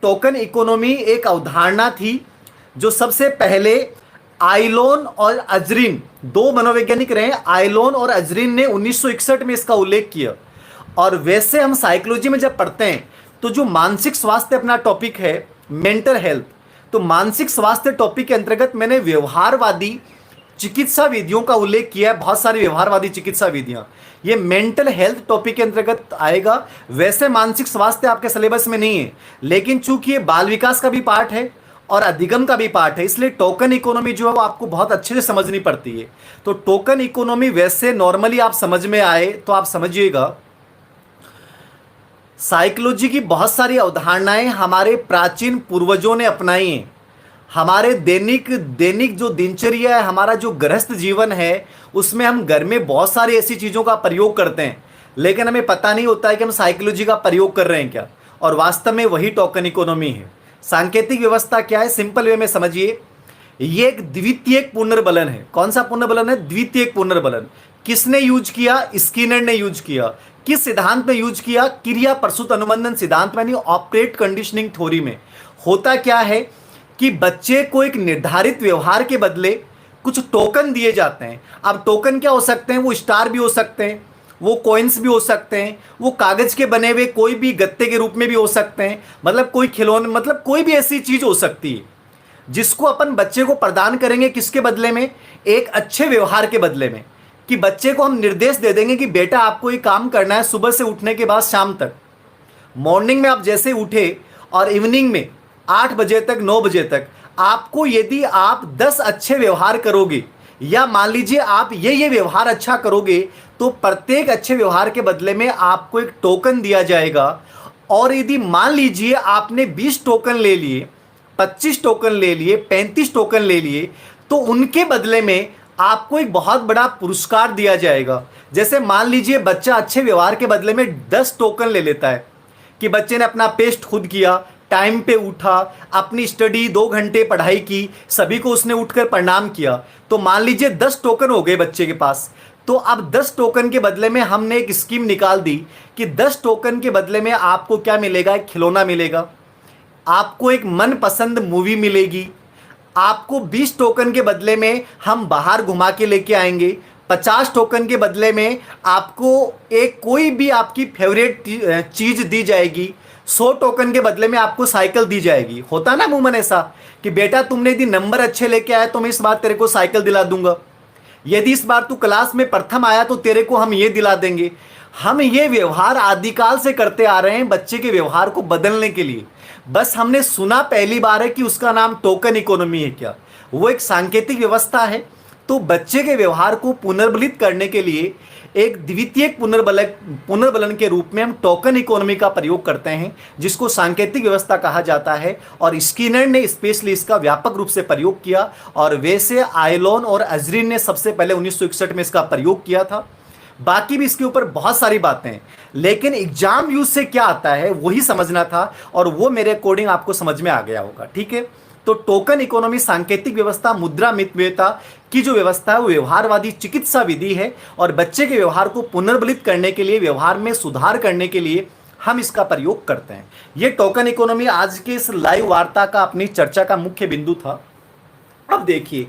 Token economy एक अवधारणा थी जो सबसे पहले आइलोन और अजरीन, दो मनोवैज्ञानिक रहे, आइलोन और अजरीन ने 1961 में इसका उल्लेख किया। और वैसे हम साइकोलॉजी में जब पढ़ते हैं तो जो मानसिक स्वास्थ्य अपना टॉपिक है, मेंटल हेल्थ, तो मानसिक स्वास्थ्य टॉपिक के अंतर्गत मैंने व्यवहारवादी चिकित्सा विधियों का उल्लेख किया है। बहुत सारी व्यवहारवादी चिकित्सा विधियां ये मेंटल हेल्थ टॉपिक के अंतर्गत आएगा। वैसे मानसिक स्वास्थ्य आपके सिलेबस में नहीं है, लेकिन चूंकि ये बाल विकास का भी पार्ट है और अधिगम का भी पार्ट है, इसलिए टोकन इकोनॉमी जो है वो आपको बहुत अच्छे से समझनी पड़ती है। तो टोकन इकोनॉमी वैसे नॉर्मली आप समझ में आए तो आप समझिएगा, साइकोलॉजी की बहुत सारी अवधारणाएं हमारे प्राचीन पूर्वजों ने अपनाई हैं। हमारे दैनिक जो दिनचर्या है, हमारा जो गृहस्थ जीवन है, उसमें हम घर में बहुत सारी ऐसी चीज़ों का प्रयोग करते हैं, लेकिन हमें पता नहीं होता है कि हम साइकोलॉजी का प्रयोग कर रहे हैं क्या। और वास्तव में वही टोकन इकोनॉमी है। सांकेतिक व्यवस्था क्या है, सिंपल वे में समझिए, ये एक द्वितीयक पुनर्बलन है। कौन सा पुनर्बलन है? द्वितीयक पुनर्बलन। किसने यूज किया? स्किनर ने यूज किया। किस सिद्धांत में यूज किया? क्रिया प्रसूत अनुबंधन सिद्धांत में, ऑपरेट कंडीशनिंग थ्योरी में। होता क्या है कि बच्चे को एक निर्धारित व्यवहार के बदले कुछ टोकन दिए जाते हैं। अब टोकन क्या हो सकते हैं? वो स्टार भी हो सकते हैं, वो कॉइन्स भी हो सकते हैं, वो कागज के बने हुए कोई भी गत्ते के रूप में भी हो सकते हैं, मतलब कोई खिलौने, मतलब कोई भी ऐसी चीज हो सकती है जिसको अपन बच्चे को प्रदान करेंगे। किसके बदले में? एक अच्छे व्यवहार के बदले में। कि बच्चे को हम निर्देश दे देंगे कि बेटा आपको ये काम करना है सुबह से उठने के बाद शाम तक। मॉर्निंग में आप जैसे उठे और इवनिंग में 8 बजे तक 9 बजे तक आपको, यदि आप 10 अच्छे व्यवहार करोगे या मान लीजिए आप ये व्यवहार अच्छा करोगे, तो प्रत्येक अच्छे व्यवहार के बदले में आपको एक टोकन दिया जाएगा। और यदि मान लीजिए आपने 20 टोकन ले लिए, 25 टोकन ले लिए, 35 टोकन ले लिए, तो उनके बदले में आपको एक बहुत बड़ा पुरस्कार दिया जाएगा। जैसे मान लीजिए बच्चा अच्छे व्यवहार के बदले में 10 टोकन ले लेता है कि बच्चे ने अपना पेस्ट खुद किया, टाइम पे उठा, अपनी स्टडी 2 घंटे पढ़ाई की, सभी को उसने उठकर प्रणाम किया, तो मान लीजिए 10 टोकन हो गए बच्चे के पास। तो अब 10 टोकन के बदले में हमने एक स्कीम निकाल दी कि 10 टोकन के बदले में आपको क्या मिलेगा? एक खिलौना मिलेगा, आपको एक मनपसंद मूवी मिलेगी, आपको 20 टोकन के बदले में हम बाहर घुमा के लेके आएंगे, 50 टोकन के बदले में आपको एक कोई भी आपकी फेवरेट चीज दी जाएगी, 100 टोकन के बदले में आपको साइकिल दी जाएगी। होता ना अमूमन ऐसा कि बेटा तुमने यदि नंबर अच्छे लेके आया तो मैं इस बार तेरे को साइकिल दिला दूंगा, यदि इस बार तू क्लास में प्रथम आया तो तेरे को हम ये दिला देंगे। हम ये व्यवहार आदिकाल से करते आ रहे हैं बच्चे के व्यवहार को बदलने के लिए। बस हमने सुना पहली बार है कि उसका नाम टोकन इकोनॉमी है। क्या वो एक सांकेतिक व्यवस्था है? तो बच्चे के व्यवहार को पुनर्बलित करने के लिए एक द्वितीयक पुनर्बलन के रूप में हम टोकन इकोनॉमी का प्रयोग करते हैं, जिसको सांकेतिक व्यवस्था कहा जाता है। और स्किनर ने स्पेशली इसका व्यापक रूप से प्रयोग किया, और वैसे आइलोन और अजरीन ने सबसे पहले 1961 में इसका प्रयोग किया था। बाकी भी इसके ऊपर बहुत सारी बातें हैं, लेकिन एग्जाम यूज से क्या आता है वही समझना था, और वो मेरे अकॉर्डिंग आपको समझ में आ गया होगा। ठीक है, तो टोकन इकोनॉमी सांकेतिक व्यवस्था, मुद्रा मितव्ययता की जो व्यवस्था है वो व्यवहारवादी चिकित्सा विधि है, और बच्चे के व्यवहार को पुनर्बलित करने के लिए, व्यवहार में सुधार करने के लिए हम इसका प्रयोग करते हैं। ये टोकन इकोनॉमी आज के इस लाइव वार्ता का, अपनी चर्चा का मुख्य बिंदु था। अब देखिए,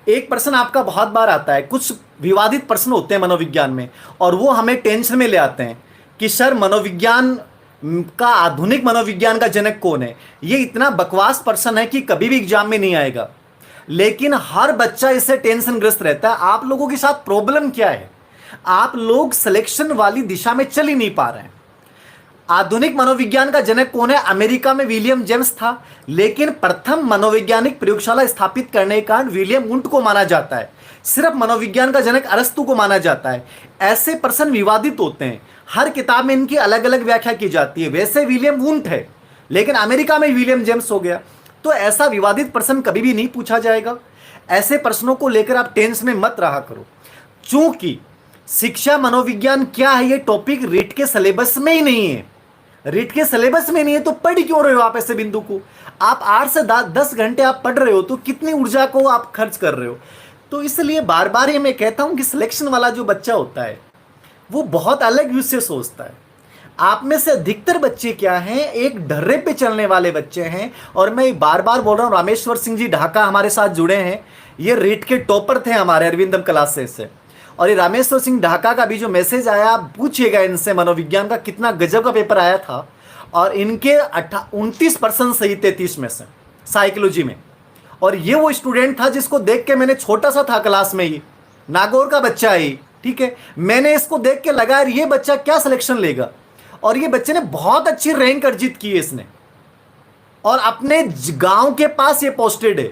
एक प्रश्न आपका बहुत बार आता है, कुछ विवादित प्रश्न होते हैं मनोविज्ञान में, और वो हमें टेंशन में ले आते हैं कि सर मनोविज्ञान का, आधुनिक मनोविज्ञान का जनक कौन है? ये इतना बकवास प्रश्न है कि कभी भी एग्जाम में नहीं आएगा, लेकिन हर बच्चा इससे टेंशन ग्रस्त रहता है। आप लोगों के साथ प्रॉब्लम क्या है? आप लोग सिलेक्शन वाली दिशा में चल ही नहीं पा रहे हैं। आधुनिक मनोविज्ञान का जनक कौन है? अमेरिका में विलियम जेम्स था, लेकिन प्रथम मनोवैज्ञानिक प्रयोगशाला स्थापित करने के कारण विलियम वुंट को माना जाता है। सिर्फ मनोविज्ञान का जनक अरस्तु को माना जाता है। ऐसे प्रश्न विवादित होते हैं, हर किताब में इनकी अलग अलग व्याख्या की जाती है। वैसे विलियम वुंट है, लेकिन अमेरिका में विलियम जेम्स हो गया। तो ऐसा विवादित प्रश्न कभी भी नहीं पूछा जाएगा। ऐसे प्रश्नों को लेकर आप टेंशन में मत रहा करो, चूंकि शिक्षा मनोविज्ञान क्या है ये टॉपिक रीट के सिलेबस में ही नहीं है। रीट के सिलेबस में नहीं है तो पढ़ क्यों रहे हो आप ऐसे बिंदु को? आप 8 से 10 घंटे आप पढ़ रहे हो, तो कितनी ऊर्जा को आप खर्च कर रहे हो? तो इसलिए बार बार ये मैं कहता हूं कि सिलेक्शन वाला जो बच्चा होता है वो बहुत अलग व्यू से सोचता है। आप में से अधिकतर बच्चे क्या हैं, एक ढर्रे पे चलने वाले बच्चे हैं। और मैं बार बार बोल रहा हूं, रामेश्वर सिंह जी ढाका हमारे साथ जुड़े हैं, ये रीट के टॉपर थे हमारे अरविंदम क्लासेस से। और ये रामेश्वर सिंह ढाका का भी जो मैसेज आया, आप पूछिएगा इनसे मनोविज्ञान का कितना गजब का पेपर आया था। और इनके 29% सही थे 30 में से साइकोलॉजी में। और ये वो स्टूडेंट था जिसको देख के मैंने, छोटा सा था क्लास में ही, नागौर का बच्चा ही, ठीक है, मैंने इसको देख के लगा यार ये बच्चा क्या सिलेक्शन लेगा। और ये बच्चे ने बहुत अच्छी रैंक अर्जित की है इसने, और अपने गांव के पास ये पोस्टेड है।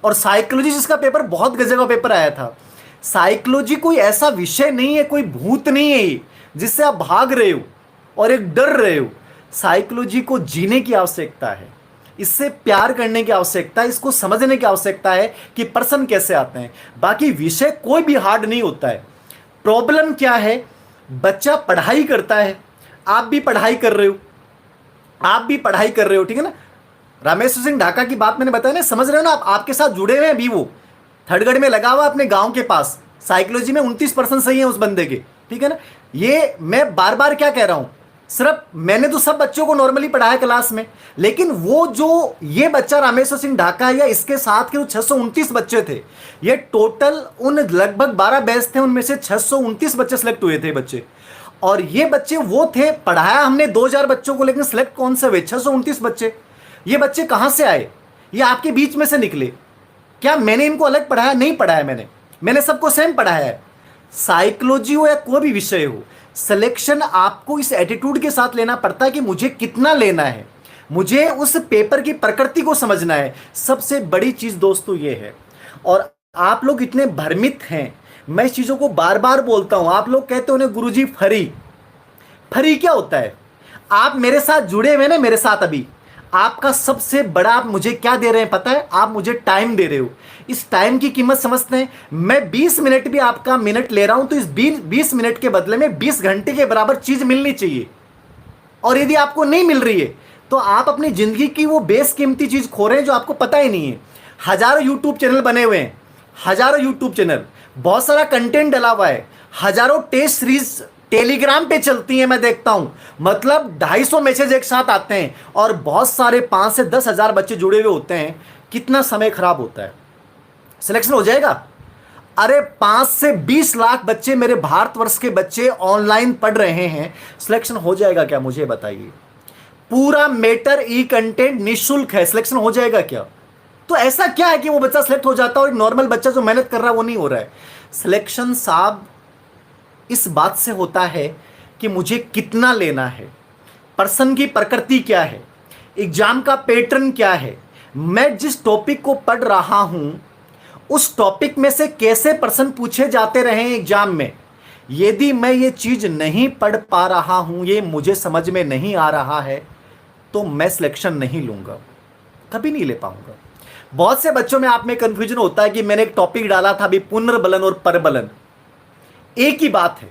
और साइकोलॉजी जिसका पेपर बहुत गजब का पेपर आया था। साइकोलॉजी कोई ऐसा विषय नहीं है, कोई भूत नहीं है ये जिससे आप भाग रहे हो और एक डर रहे हो। साइकोलॉजी को जीने की आवश्यकता है, इससे प्यार करने की आवश्यकता है, इसको समझने की आवश्यकता है कि पर्सन कैसे आते हैं। बाकी विषय कोई भी हार्ड नहीं होता है। प्रॉब्लम क्या है, बच्चा पढ़ाई करता है, आप भी पढ़ाई कर रहे हो, आप भी पढ़ाई कर रहे हो, ठीक है ना। रामेश्वर सिंह ढाका की बात मैंने बताया ना, समझ रहे हो ना आप, आपके साथ जुड़े हुए हैं अभी, वो थर्डगढ़ में लगा हुआ अपने गांव के पास, साइकोलॉजी में 29% सही है उस बंदे के, ठीक है ना। ये मैं बार बार क्या कह रहा हूं, सिर्फ मैंने तो सब बच्चों को नॉर्मली पढ़ाया क्लास में, लेकिन वो जो ये बच्चा रामेश्वर सिंह ढाका या इसके साथ के जो 629 बच्चे थे, ये टोटल उन लगभग 12 बैच थे, उनमें से 629 बच्चे सेलेक्ट हुए थे बच्चे। और ये बच्चे वो थे, पढ़ाया हमने 2000 बच्चों को, लेकिन सिलेक्ट कौन से हुए, 629 बच्चे। ये बच्चे कहां से आए, ये आपके बीच में से निकले। क्या मैंने इनको अलग पढ़ाया, नहीं पढ़ाया मैंने सबको सेम पढ़ाया है। साइकोलॉजी हो या कोई भी विषय हो, सिलेक्शन आपको इस एटीट्यूड के साथ लेना पड़ता है कि मुझे कितना लेना है, मुझे उस पेपर की प्रकृति को समझना है। सबसे बड़ी चीज दोस्तों ये है। और आप लोग इतने भ्रमित हैं, मैं इस चीजों को बार बार बोलता हूं। आप लोग कहते हो ना गुरुजी फरी, फरी क्या होता है। आप मेरे साथ जुड़े हुए ना, मेरे साथ अभी आपका सबसे बड़ा, आप मुझे क्या दे रहे हैं पता है, आप मुझे टाइम दे रहे हो। इस टाइम की कीमत समझते हैं। मैं 20 मिनट भी आपका मिनट ले रहा हूं, तो इस 20 मिनट के बदले में 20 घंटे के बराबर चीज मिलनी चाहिए। और यदि आपको नहीं मिल रही है तो आप अपनी जिंदगी की वो बेशकीमती चीज खो रहे हैं जो आपको पता ही नहीं है। हजारों यूट्यूब चैनल बने हुए हैं, हजारों यूट्यूब चैनल, बहुत सारा कंटेंट डला हुआ है, हजारों टेस्ट सीरीज टेलीग्राम पे चलती है, मैं देखता हूं, मतलब 250 मैसेज एक साथ आते हैं, और बहुत सारे 5 से 10 हजार बच्चे जुड़े हुए होते हैं। कितना समय खराब होता है। सिलेक्शन हो जाएगा? अरे 5 से 20 लाख बच्चे, मेरे भारतवर्ष के बच्चे ऑनलाइन पढ़ रहे हैं, सिलेक्शन हो जाएगा क्या, मुझे बताइए। पूरा मैटर ई कंटेंट निःशुल्क है, सिलेक्शन हो जाएगा क्या? तो ऐसा क्या है कि वो बच्चा सिलेक्ट हो जाता है और नॉर्मल बच्चा जो मेहनत कर रहा है वो नहीं हो रहा है? सिलेक्शन साहब इस बात से होता है कि मुझे कितना लेना है, पर्सन की प्रकृति क्या है, एग्जाम का पैटर्न क्या है, मैं जिस टॉपिक को पढ़ रहा हूं उस टॉपिक में से कैसे प्रश्न पूछे जाते रहे एग्जाम में। यदि मैं ये चीज नहीं पढ़ पा रहा हूं, ये मुझे समझ में नहीं आ रहा है, तो मैं सिलेक्शन नहीं लूंगा, कभी नहीं ले पाऊंगा। बहुत से बच्चों में आप में कंफ्यूजन होता है कि मैंने एक टॉपिक डाला था अभी, पुनर्बलन और परबलन, एक ही बात है।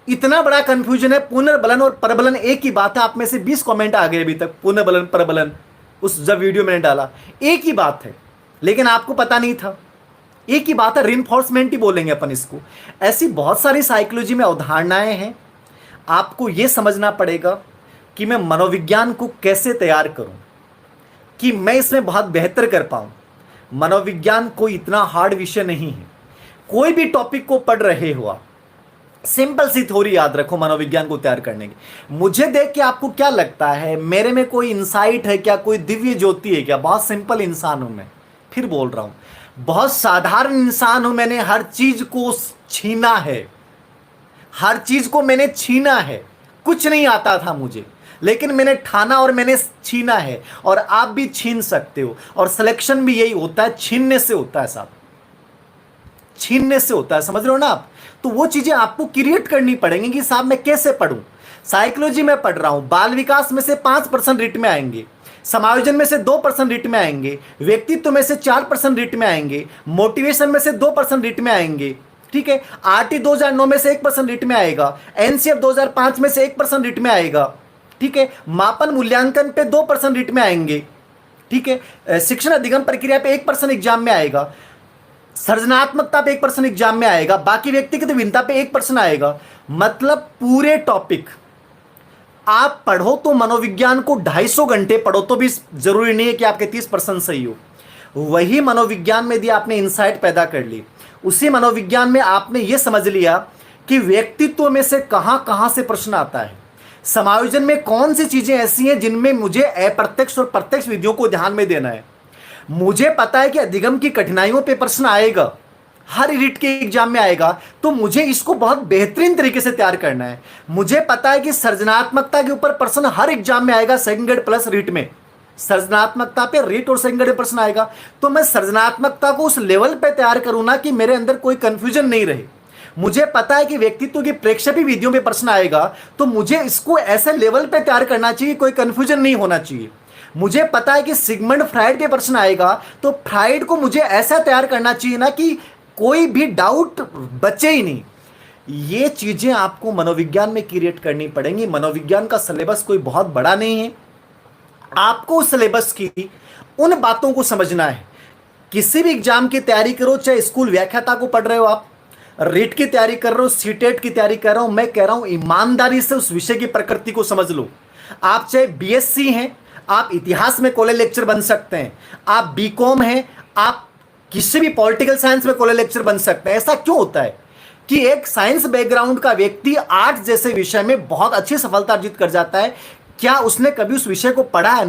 इतना बड़ा कंफ्यूजन है, पुनर्बलन और परबलन एक ही बात है। आप में से 20 कमेंट आ गए अभी तक, पुनर्बलन परबलन, उस जब वीडियो मैंने डाला, एक ही बात है, लेकिन आपको पता नहीं था। एक ही बात है, रिइंफोर्समेंट ही बोलेंगे अपन इसको। ऐसी बहुत सारी साइकोलॉजी में अवधारणाएं हैं। आपको यह समझना पड़ेगा कि मैं मनोविज्ञान को कैसे तैयार करूं कि मैं इसमें बहुत बेहतर कर पाऊं। मनोविज्ञान कोई इतना हार्ड विषय नहीं है। कोई भी टॉपिक को पढ़ रहे हो आप, सिंपल सी थ्योरी याद रखो मनोविज्ञान को तैयार करने की। मुझे देख के आपको क्या लगता है, मेरे में कोई इंसाइट है क्या, कोई दिव्य ज्योति है क्या? बहुत सिंपल इंसान हूं मैं, फिर बोल रहा हूं, बहुत साधारण इंसान हूं। मैंने हर चीज को छीना है, हर चीज को मैंने छीना है। कुछ नहीं आता था मुझे, लेकिन मैंने ठाना और मैंने छीना है। और आप भी छीन सकते हो। और सिलेक्शन भी यही होता है, छीनने से होता है साहब, छीनने से होता है, समझ रहे हो ना आप? तो वो चीजें आपको क्रिएट करनी पड़ेंगी कि साहब मैं कैसे पढ़ूं। साइकोलॉजी में पढ़ रहा हूं, बाल विकास में से 5% रिट में आएंगे, समायोजन में से 2% रिट में आएंगे, व्यक्तित्व में से 4% रिट में आएंगे, मोटिवेशन में से 2% रिट में आएंगे, ठीक है। आरटी 2009 में से 1% रिट में आएगा, एनसीएफ 2005 में से 1% रिट में आएगा, ठीक है। मापन मूल्यांकन पे 2% रिट में आएंगे, ठीक है। शिक्षण अधिगम प्रक्रिया पे 1% एग्जाम में आएगा, सृजनात्मकता पे 1% एग्जाम में आएगा, बाकी व्यक्तिगत भिन्नता पे 1% आएगा। मतलब पूरे टॉपिक आप पढ़ो तो मनोविज्ञान को 250 घंटे पढ़ो तो भी जरूरी नहीं है कि आपके 30% सही हो। वही मनोविज्ञान में यदि आपने इंसाइट पैदा कर ली, उसी मनोविज्ञान में आपने यह समझ लिया कि व्यक्तित्व में से कहां कहां से प्रश्न आता है, समायोजन में कौन सी चीजें ऐसी हैं जिनमें मुझे अप्रत्यक्ष और प्रत्यक्ष विधियों को ध्यान में देना है। मुझे पता है कि अधिगम की कठिनाइयों पे प्रश्न आएगा, हर रीट के एग्जाम में आएगा, तो मुझे इसको बहुत बेहतरीन तरीके से तैयार करना है। मुझे पता है कि सृजनात्मकता के ऊपर प्रश्न हर एग्जाम में आएगा, सेकंड ग्रेड प्लस रीट में सृजनात्मकता पे रीट और सेकंड ग्रेड प्रश्न आएगा। तो मैं सृजनात्मकता को उस लेवल पे तैयार करूं ना कि मेरे अंदर कोई कंफ्यूजन नहीं रहे। मुझे पता है कि व्यक्तित्व की प्रेक्षेपी विधियों में प्रश्न आएगा, तो मुझे इसको ऐसे लेवल पे तैयार करना चाहिए, कोई कंफ्यूजन नहीं होना चाहिए। मुझे पता है कि सिगमंड फ्राइड पे प्रश्न आएगा, तो फ्राइड को मुझे ऐसा तैयार करना चाहिए ना कि कोई भी डाउट बचे ही नहीं। ये चीजें आपको मनोविज्ञान में क्रिएट करनी पड़ेंगी। मनोविज्ञान का सिलेबस कोई बहुत बड़ा नहीं है, आपको उस सिलेबस की उन बातों को समझना है। किसी भी एग्जाम की तैयारी करो, चाहे स्कूल व्याख्याता को पढ़ रहे हो, आप रीट की तैयारी कर रहे हो, सीटेट की तैयारी कर रहे हो, मैं कह रहा हूं ईमानदारी से उस विषय की प्रकृति को समझ लो। आप चाहे बीएससी हैं, आप इतिहास में कॉलेज लेक्चर बन सकते हैं, आप बीकॉम हैं, आप किसी भी पॉलिटिकल साइंस में कॉलेज लेक्चर बन सकते हैं। ऐसा क्यों होता है कि एक साइंस बैकग्राउंड का व्यक्ति आर्ट्स जैसे विषय में बहुत अच्छी सफलता अर्जित कर जाता है? क्या उसने कभी उस विषय को पढ़ा है?